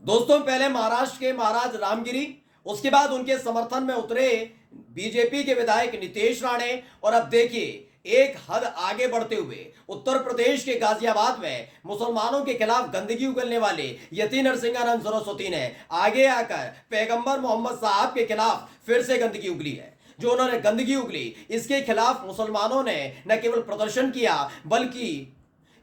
दोस्तों, पहले महाराष्ट्र के महाराज रामगिरी, उसके बाद उनके समर्थन में उतरे बीजेपी के विधायक नितेश राणे, और अब देखिए एक हद आगे बढ़ते हुए उत्तर प्रदेश के गाजियाबाद में मुसलमानों के खिलाफ गंदगी उगलने वाले यति नरसिंहानंद सरस्वती ने आगे आकर पैगंबर मोहम्मद साहब के खिलाफ फिर से गंदगी उगली है। जो उन्होंने गंदगी उगली, इसके खिलाफ मुसलमानों ने न केवल प्रदर्शन किया बल्कि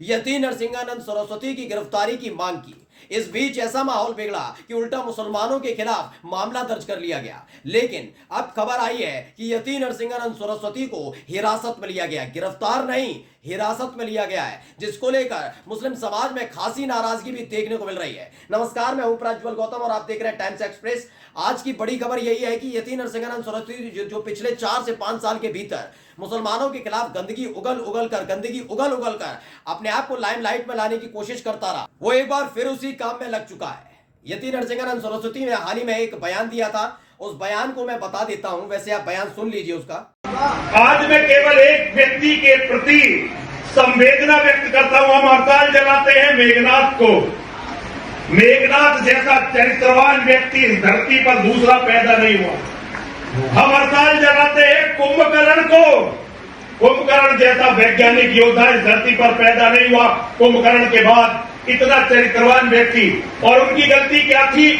यति नरसिंहानंद सरस्वती की गिरफ्तारी की मांग की। इस बीच ऐसा माहौल बिगड़ा कि उल्टा मुसलमानों के खिलाफ मामला दर्ज कर लिया गया। लेकिन अब खबर आई है कि यति नरसिंहानंद सरस्वती को हिरासत में लिया गया, गिरफ्तार नहीं हिरासत में लिया गया है, जिसको लेकर मुस्लिम समाज में खासी नाराजगी भी देखने को मिल रही है। नमस्कार, मैं हूं प्रज्वल गौतम और आप देख रहे हैं टाइम्स एक्सप्रेस। आज की बड़ी खबर यही है कि यति नरसिंहानंद सरस्वती जो पिछले 4 से 5 साल के भीतर मुसलमानों के खिलाफ गंदगी उगल उगल कर अपने आप को लाइमलाइट में लाने की कोशिश करता रहा, वो एक बार फिर उसी काम में लग चुका है। यति नरसिंहानंद सरस्वती ने हाल ही में एक बयान दिया था, उस बयान को मैं बता देता हूं, वैसे आप बयान सुन लीजिए उसका। आज मैं केवल एक व्यक्ति के प्रति संवेदना व्यक्त करता हूं। हम हड़ताल जलाते हैं मेघनाथ को। मेघनाथ जैसा चरित्रवान व्यक्ति इस धरती पर दूसरा पैदा नहीं हुआ। हम हड़ताल जलाते हैं कुंभकर्ण को। कुंभकर्ण जैसा वैज्ञानिक योद्धा इस धरती पर पैदा नहीं हुआ। कुंभकर्ण के बाद इतना चरित्रवान व्यक्ति, और उनकी गलती क्या थी?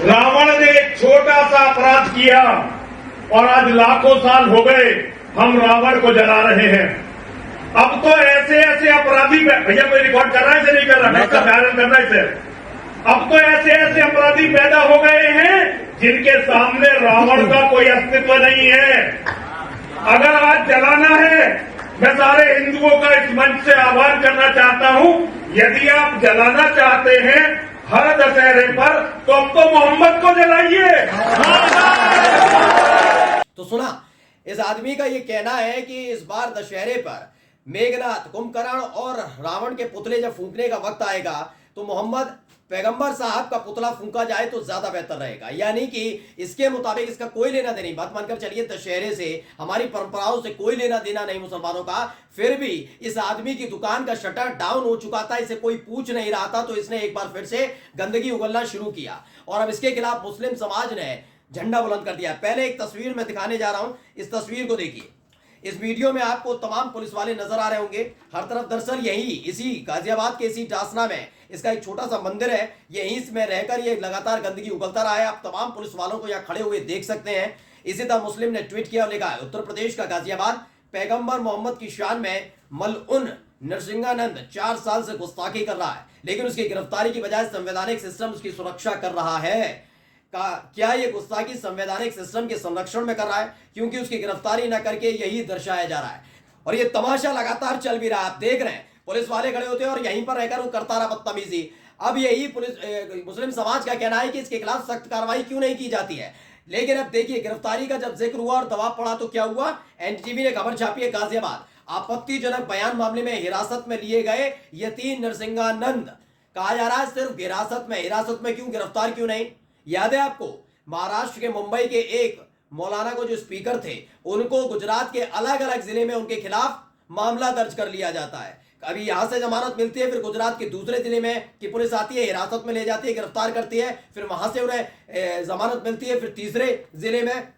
रावण ने एक छोटा सा अपराध किया और आज लाखों साल हो गए हम रावण को जला रहे हैं। अब तो ऐसे ऐसे अपराधी, भैया कोई रिकॉर्ड कर रहा है, इसे नहीं कर रहा, मैं इसका बयान करना है इसे। अब तो ऐसे ऐसे अपराधी पैदा हो गए हैं जिनके सामने रावण का कोई अस्तित्व नहीं है। अगर आज जलाना है, मैं सारे हिंदुओं का इस मंच से आह्वान करना चाहता हूं, यदि आप जलाना चाहते हैं हर दशहरे पर, तो अब तो मोहम्मद को जलाइए। तो सुना, इस आदमी का यह कहना है कि इस बार दशहरे पर मेघनाथ, कुंभकर्ण और रावण के पुतले जब फूंकने का वक्त आएगा तो मोहम्मद पैगंबर साहब का पुतला फूंका जाए तो ज्यादा बेहतर रहेगा। यानी कि इसके मुताबिक इसका कोई लेना देना नहीं, बात मानकर चलिए, दशहरे से, हमारी परंपराओं से कोई लेना देना नहीं मुसलमानों का। फिर भी इस आदमी की दुकान का शटर डाउन हो चुका था, इसे कोई पूछ नहीं रहा था, तो इसने एक बार फिर से गंदगी उगलना शुरू किया और अब इसके खिलाफ मुस्लिम समाज ने झंडा बुलंद कर दिया। पहले एक तस्वीर में दिखाने जा रहा हूं, इस तस्वीर को देखिए। इस वीडियो में आपको तमाम पुलिस वाले नजर आ रहे होंगे हर तरफ। दरअसल यही इसी गाजियाबाद के इसी डासना में इसका एक छोटा सा मंदिर है, यहीं इसमें रहकर ये लगातार गंदगी उगलता रहा है। आप तमाम पुलिस वालों को यहाँ खड़े हुए देख सकते हैं। इसी तरह मुस्लिम ने ट्वीट किया और लिखा है, उत्तर प्रदेश का गाजियाबाद पैगंबर मोहम्मद की शान में मलउन नरसिंहानंद 4 साल से गुस्ताखी कर रहा है, लेकिन उसकी गिरफ्तारी की बजाय संवैधानिक सिस्टम उसकी सुरक्षा कर रहा है। क्या ये गुस्ताखी संवैधानिक सिस्टम के संरक्षण में कर रहा है? क्योंकि उसकी गिरफ्तारी न करके यही दर्शाया जा रहा है। और ये तमाशा लगातार चल भी रहा है, आप देख रहे हैं, पुलिस वाले खड़े होते हैं और यहीं पर रहकर वो करता रहा बदतमीजी। अब यही पुलिस मुस्लिम समाज का कहना है कि इसके खिलाफ सख्त कार्रवाई क्यों नहीं की जाती है। लेकिन अब देखिए, गिरफ्तारी का जब जिक्र हुआ और दबाव पड़ा तो क्या हुआ? एनडीटीवी ने खबर छापी है, गाजियाबाद आपत्तिजनक बयान मामले में हिरासत में लिए गए यति नरसिंहानंद। कहा जा रहा है सिर्फ हिरासत में क्यों, गिरफ्तार क्यों नहीं? याद है आपको, महाराष्ट्र के मुंबई के एक मौलाना को, जो स्पीकर थे, उनको गुजरात के अलग अलग जिले में उनके खिलाफ मामला दर्ज कर लिया जाता है। अभी यहां से जमानत मिलती है, फिर गुजरात के दूसरे जिले में की पुलिस आती है, हिरासत में ले जाती है, गिरफ्तार करती है, फिर वहां से उन्हें जमानत मिलती है, फिर तीसरे जिले में।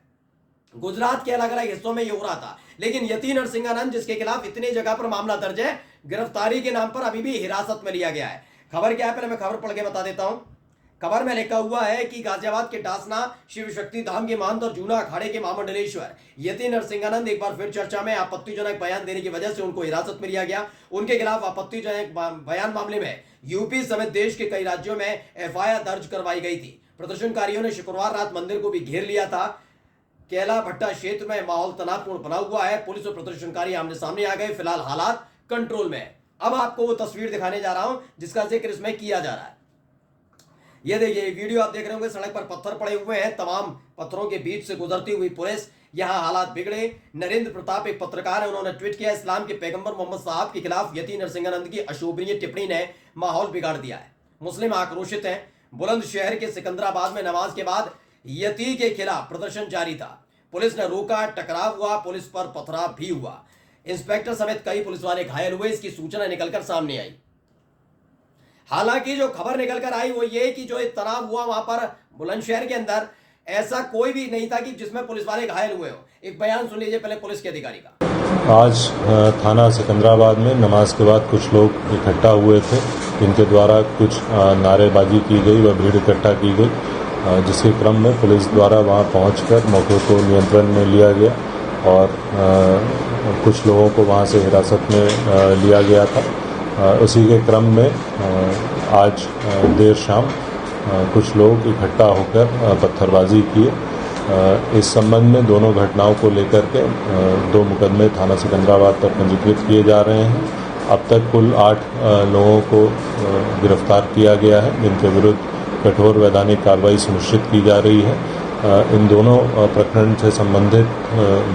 गुजरात के अलग अलग हिस्सों में ये हो रहा था। लेकिन यति नरसिंहानंद, जिसके खिलाफ इतनी जगह पर मामला दर्ज है, गिरफ्तारी के नाम पर अभी भी हिरासत में लिया गया है। खबर क्या है, पहले मैं खबर पढ़ के बता देता हूं। खबर में लिखा हुआ है कि गाजियाबाद के डासना शिव शक्ति धाम के महंत और जूना अखाड़े के महामंडलेश्वर यति नरसिंहानंद एक बार फिर चर्चा में आपत्तिजनक बयान देने की वजह से उनको हिरासत में लिया गया। उनके खिलाफ आपत्तिजनक बयान मामले में यूपी समेत देश के कई राज्यों में एफआईआर दर्ज करवाई गई थी। प्रदर्शनकारियों ने शुक्रवार रात मंदिर को भी घेर लिया था। केला भट्टा क्षेत्र में माहौल तनावपूर्ण बना हुआ है। पुलिस और प्रदर्शनकारी आमने सामने आ गए। फिलहाल हालात कंट्रोल में। अब आपको वो तस्वीर दिखाने जा रहा हूं जिसका जिक्र इसमें किया जा रहा है। ये देखिए, वीडियो आप देख रहे होंगे, सड़क पर पत्थर पड़े हुए हैं, तमाम पत्थरों के बीच से गुजरती हुई पुलिस। यहां हालात बिगड़े। नरेंद्र प्रताप एक पत्रकार है, उन्होंने ट्वीट किया, इस्लाम के पैगंबर मोहम्मद साहब के खिलाफ यति नरसिंहानंद की अशोभनीय टिप्पणी ने माहौल बिगाड़ दिया है। मुस्लिम आक्रोशित हैं। बुलंदशहर के सिकंदराबाद में नमाज के बाद यति के खिलाफ प्रदर्शन जारी था। पुलिस ने रोका, टकराव हुआ, पुलिस पर पथराव भी हुआ। इंस्पेक्टर समेत कई पुलिस वाले घायल हुए। इसकी सूचना निकलकर सामने आई। हालांकि जो खबर निकल कर आई वो ये कि जो तनाव हुआ वहां पर बुलंदशहर के अंदर, ऐसा कोई भी नहीं था कि जिसमें पुलिस वाले घायल हुए हो। एक बयान सुन लीजिए पहले पुलिस के अधिकारी का। आज थाना सिकंदराबाद में नमाज के बाद कुछ लोग इकट्ठा हुए थे, जिनके द्वारा कुछ नारेबाजी की गई व भीड़ इकट्ठा की गई, जिसके क्रम में पुलिस द्वारा वहां पहुंचकर मौके को नियंत्रण में लिया गया और कुछ लोगों को वहां से हिरासत में लिया गया था। उसी के क्रम में आज देर शाम कुछ लोग इकट्ठा होकर पत्थरबाजी किए। इस संबंध में दोनों घटनाओं को लेकर के 2 मुकदमे थाना सिकंदराबाद पर पंजीकृत किए जा रहे हैं। अब तक कुल 8 लोगों को गिरफ्तार किया गया है, जिनके विरुद्ध कठोर वैधानिक कार्रवाई सुनिश्चित की जा रही है। इन दोनों प्रकरण से संबंधित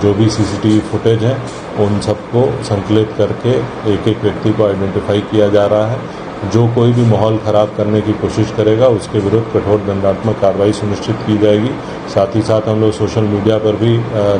जो भी सीसीटीवी फुटेज हैं उन सबको संकलित करके एक एक व्यक्ति को आइडेंटिफाई किया जा रहा है। जो कोई भी माहौल खराब करने की कोशिश करेगा उसके विरुद्ध कठोर दंडात्मक कार्रवाई सुनिश्चित की जाएगी। साथ ही साथ हम लोग सोशल मीडिया पर भी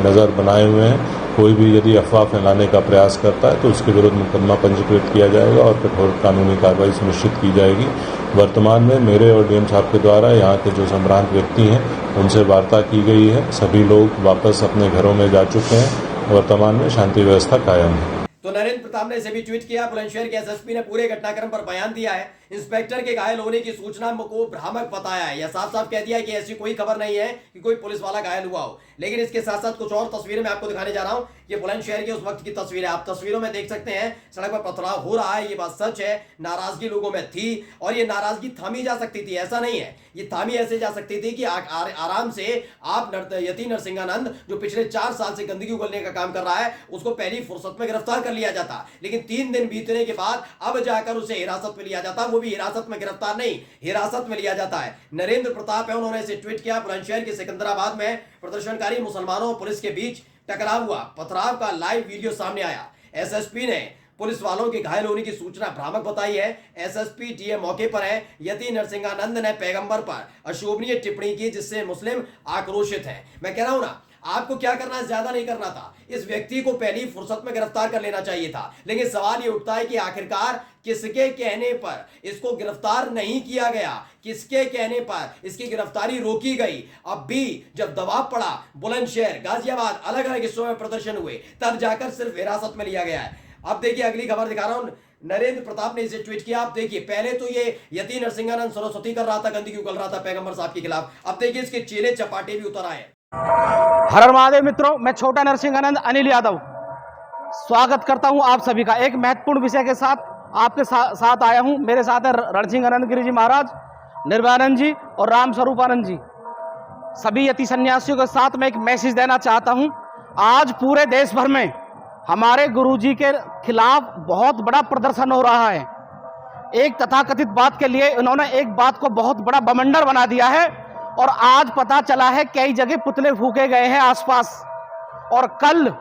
नज़र बनाए हुए हैं। कोई भी यदि अफवाह फैलाने का प्रयास करता है तो उसके विरुद्ध मुकदमा पंजीकृत किया जाएगा और कठोर कानूनी कार्रवाई सुनिश्चित की जाएगी। वर्तमान में मेरे और डीएम साहब के द्वारा यहाँ के जो संभ्रांत व्यक्ति हैं उनसे वार्ता की गई है। सभी लोग वापस अपने घरों में जा चुके हैं। वर्तमान में शांति व्यवस्था कायम है। तो नरेंद्र प्रताप ने इसे भी ट्वीट किया। बुलंदशहर के एसएसपी ने पूरे घटनाक्रम पर बयान दिया है। इंस्पेक्टर के घायल होने की सूचना को भ्रामक बताया है। यह साफ साफ कह दिया है कि ऐसी कोई खबर नहीं है कि कोई पुलिस वाला घायल हुआ हो। लेकिन इसके साथ साथ कुछ और तस्वीरें मैं आपको दिखाने जा रहा हूं। ये बुलंदशहर के उस वक्त की तस्वीरें, आप तस्वीरों में देख सकते हैं सड़क पर पथराव हो रहा है। ये बात सच है, नाराजगी लोगों में थी और ये नाराजगी थामी जा सकती थी, ऐसा नहीं है। ये थामी ऐसे जा सकती थी कि आराम से आप यति नरसिंहानंद जो पिछले 4 साल से गंदगी उगलने का काम कर रहा है उसको पहली फुर्सत में गिरफ्तार कर लिया जाता। लेकिन 3 दिन बीतने के बाद अब जाकर उसे हिरासत में लिया जाता, वो भी हिरासत में गिरफ्तार नहीं, हिरासत में लिया जाता है। नरेंद्र प्रताप है, उन्होंने इसे ट्वीट किया। बुलंदशहर के सिकंदराबाद में प्रदर्शनकारी मुसलमानों और पुलिस के बीच टकराव हुआ। पथराव का लाइव वीडियो सामने आया। एसएसपी ने पुलिस वालों के घायल होने की सूचना भ्रामक बताई है। एसएसपी डीएम मौके पर है। यति नरसिंहानंद ने पैगंबर पर अशोभनीय टिप्पणी की जिससे मुस्लिम आक्रोशित हैं। मैं कह रहा हूं ना, आपको क्या करना है, ज्यादा नहीं करना था। इस व्यक्ति को पहली फुर्सत में गिरफ्तार कर लेना चाहिए था। लेकिन सवाल ये उठता है कि आखिरकार किसके कहने पर इसको गिरफ्तार नहीं किया गया, किसके कहने पर इसकी गिरफ्तारी रोकी गई। अब भी जब दबाव पड़ा, बुलंदशहर, गाजियाबाद, अलग अलग हिस्सों में प्रदर्शन हुए, तब जाकर सिर्फ हिरासत में लिया गया है। अब देखिए अगली खबर दिखा रहा हूं। नरेंद्र प्रताप ने इसे ट्वीट किया। आप देखिए, पहले तो ये यति नरसिंहानंद सरस्वती कर रहा था, गंदगी उगल रहा था पैगंबर साहब के खिलाफ। अब देखिए इसके चेले चपाटे भी उतर आए। हर हर महादेव मित्रों, मैं छोटा नरसिंहानंद अनिल यादव स्वागत करता हूं आप सभी का। एक महत्वपूर्ण विषय के साथ आपके साथ आया हूं। मेरे साथ है रणसिंहानंद गिरी जी महाराज, निर्भयानंद जी और राम स्वरूपानंद जी। सभी यति सन्यासियों के साथ मैं एक मैसेज देना चाहता हूं। आज पूरे देश भर में हमारे गुरुजी के खिलाफ बहुत बड़ा प्रदर्शन हो रहा है। एक तथाकथित बात के लिए इन्होंने एक बात को बहुत बड़ा बमंडर बना दिया है और आज पता चला है कई जगह पुतले फूके गए हैं आसपास। और कल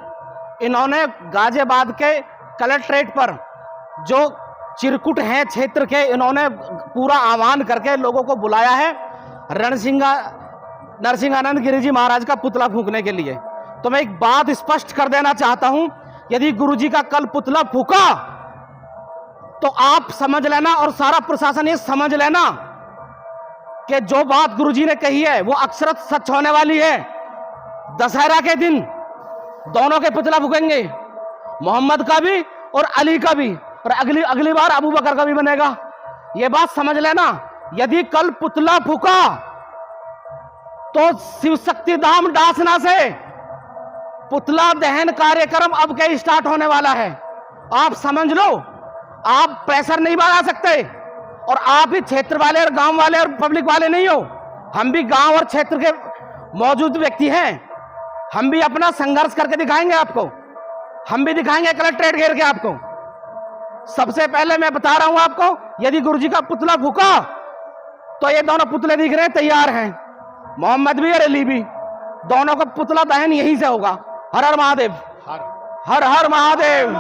इन्होंने गाजियाबाद के कलेक्ट्रेट पर जो चिरकुट हैं क्षेत्र के, इन्होंने पूरा आह्वान करके लोगों को बुलाया है नरसिंहानंद गिरी जी महाराज का पुतला फूकने के लिए। तो मैं एक बात स्पष्ट कर देना चाहता हूं, यदि गुरुजी का कल पुतला फूका तो आप समझ लेना और सारा प्रशासन ये समझ लेना कि जो बात गुरुजी ने कही है वो अक्षरत सच होने वाली है। दशहरा के दिन दोनों के पुतला फूकेंगे, मोहम्मद का भी और अली का भी, और अगली बार अबू बकर का भी बनेगा। ये बात समझ लेना। यदि कल पुतला फूका तो शिव शक्ति धाम डासना से पुतला दहन कार्यक्रम अब के स्टार्ट होने वाला है। आप समझ लो, आप प्रेशर नहीं बढ़ा सकते और आप ही क्षेत्र वाले और गांव वाले और पब्लिक वाले नहीं हो। हम भी गांव और क्षेत्र के मौजूद व्यक्ति हैं। हम भी अपना संघर्ष करके दिखाएंगे आपको, हम भी दिखाएंगे कलेक्ट्रेट घेर के आपको। सबसे पहले मैं बता रहा हूं आपको, यदि गुरुजी का पुतला फूका तो ये दोनों पुतले दिख रहे हैं, तैयार हैं, मोहम्मद भी और अली भी, दोनों का पुतला दहन यहीं से होगा। हर हर महादेव, हर हर महादेव।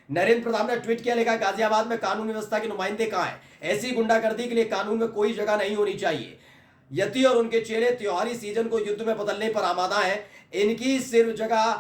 नरेंद्र प्रताप ने ट्वीट किया, लिखा गाजियाबाद में कानून व्यवस्था के नुमाइंदे कहां हैं? ऐसी गुंडागर्दी के लिए कानून में कोई जगह नहीं होनी चाहिए। यति और उनके चेले त्योहारी सीजन को युद्ध में बदलने पर आमादा है। इनकी सिर्फ जगह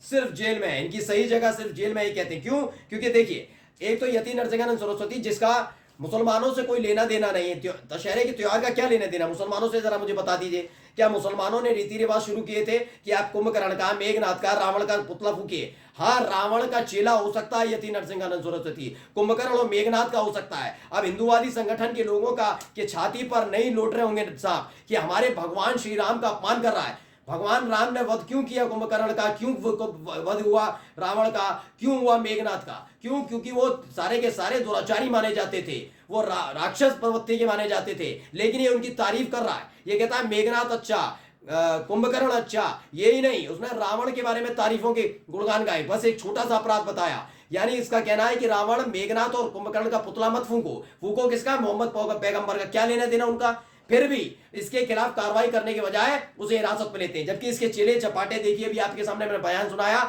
सिर्फ जेल में है, इनकी सही जगह सिर्फ जेल में ही कहते हैं। क्यों? क्योंकि देखिए एक तो यति नरसिंहानंद सरस्वती, जिसका मुसलमानों से कोई लेना देना नहीं है। दशहरे के त्योहार का क्या लेना देना मुसलमानों से, जरा मुझे बता दीजिए। क्या मुसलमानों ने रीति रिवाज शुरू किए थे कि आप कुंभकर्ण का, मेघनाथ का, रावण का पुतला फूकिए? हाँ, रावण का चेला हो सकता है यति नरसिंहानंद सरस्वती, कुंभकर्ण और मेघनाथ का हो सकता है। अब हिंदुवादी संगठन के लोगों का के छाती पर नहीं लौट रहे होंगे साहब कि हमारे भगवान श्री राम का अपमान कर रहा है। भगवान राम ने वध क्यों किया कुंभकर्ण का, क्यों वध हुआ रावण का, क्यों हुआ मेघनाथ का? क्यों? क्योंकि वो सारे के सारे दुराचारी माने जाते थे, वो राक्षस प्रवृत्ति के माने जाते थे। लेकिन ये उनकी तारीफ कर रहा है, ये कहता है मेघनाथ अच्छा, कुंभकर्ण अच्छा। यही नहीं, उसने रावण के बारे में तारीफों के गुणगान गाए। बस एक छोटा सा अपराध बताया। यानी इसका कहना है कि रावण, मेघनाथ और कुंभकर्ण का पुतला मत फूको। फूको किसका? मोहम्मद पैगंबर का। क्या लेना देना उनका? फिर भी इसके खिलाफ कार्रवाई करने के बजाय उसे हिरासत में लेते हैं, जबकि इसके चेले चपाटे देखिए, अभी आपके सामने मैंने बयान सुनाया,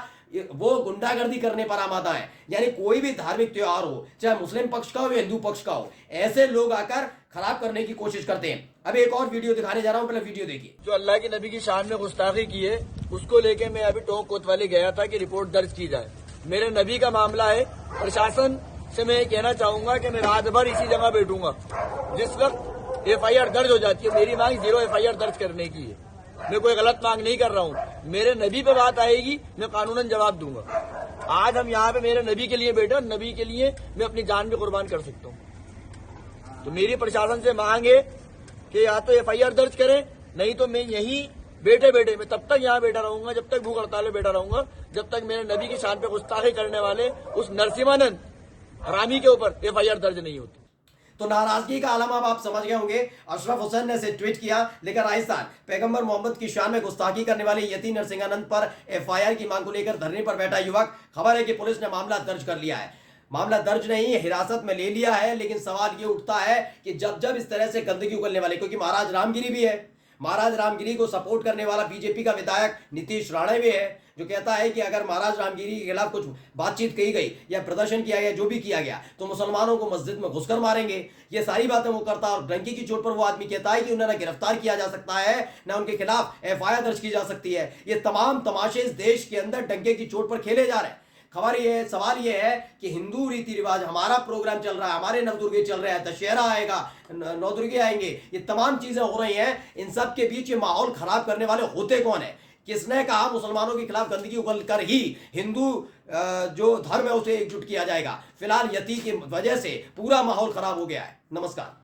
वो गुंडागर्दी करने पर आमादा है। यानी कोई भी धार्मिक त्योहार हो, चाहे मुस्लिम पक्ष का हो या हिंदू पक्ष का हो, ऐसे लोग आकर खराब करने की कोशिश करते हैं। अब एक और वीडियो दिखाने जा रहा हूं, पहले वीडियो देखिए। जो अल्लाह के नबी की शान में गुस्ताखी की है, उसको लेके मैं अभी टोंक कोतवाली गया था कि रिपोर्ट दर्ज की जाए। मेरे नबी का मामला है। प्रशासन से मैं ये कहना चाहूंगा कि मैं रात भर इसी जगह बैठूंगा। जिस वक्त FIR दर्ज हो जाती है, मेरी मांग 0 FIR दर्ज करने की है। मैं कोई गलत मांग नहीं कर रहा हूँ। मेरे नबी पे बात आएगी, मैं कानूनन जवाब दूंगा। आज हम यहाँ पे मेरे नबी के लिए बैठे और नबी के लिए मैं अपनी जान भी कुर्बान कर सकता हूँ। तो मेरी प्रशासन से मांग है कि या तो FIR दर्ज करें, नहीं तो मैं यहीं बैठे बैठे मैं तब तक यहाँ बैठा रहूंगा, जब तक भूख हड़ताल में बैठा रहूंगा, जब तक मेरे नबी की शान पे गुस्ताखी करने वाले उस नरसिम्हानंद हरामी के ऊपर FIR दर्ज नहीं होती। तो नाराजगी का आलम अब आप समझ गए होंगे। अशरफ हुसैन ने इसे ट्वीट किया, लेकर राजस्थान पैगंबर मोहम्मद की शान में गुस्ताखी करने वाले यति नरसिंहानंद पर FIR की मांग को लेकर धरने पर बैठा युवक। खबर है कि पुलिस ने मामला दर्ज कर लिया है। मामला दर्ज नहीं, हिरासत में ले लिया है। लेकिन सवाल ये उठता है कि जब जब इस तरह से गंदगी उगलने वाले, क्योंकि महाराज रामगिरी भी है, महाराज रामगिरी को सपोर्ट करने वाला बीजेपी का विधायक नीतीश राणे भी है, जो कहता है कि अगर महाराज रामगिरी के खिलाफ कुछ बातचीत कही गई या प्रदर्शन किया गया, जो भी किया गया, तो मुसलमानों को मस्जिद में घुसकर मारेंगे। ये सारी बातें वो करता है। और डंकी की चोट पर वो आदमी कहता है कि उन्हें न गिरफ्तार किया जा सकता है, न उनके खिलाफ FIR दर्ज की जा सकती है। ये तमाम तमाशे इस देश के अंदर डंके की चोट पर खेले जा रहे हैं। खबर ये है, सवाल ये है कि हिंदू रीति रिवाज, हमारा प्रोग्राम चल रहा है, हमारे नवदुर्गे चल रहे हैं, दशहरा आएगा, नवदुर्गे आएंगे, ये तमाम चीजें हो रही हैं। इन सब के बीच ये माहौल खराब करने वाले होते कौन है? किसने कहा मुसलमानों के खिलाफ गंदगी उगल कर ही हिंदू जो धर्म है उसे एकजुट किया जाएगा? फिलहाल यति की वजह से पूरा माहौल खराब हो गया है। नमस्कार।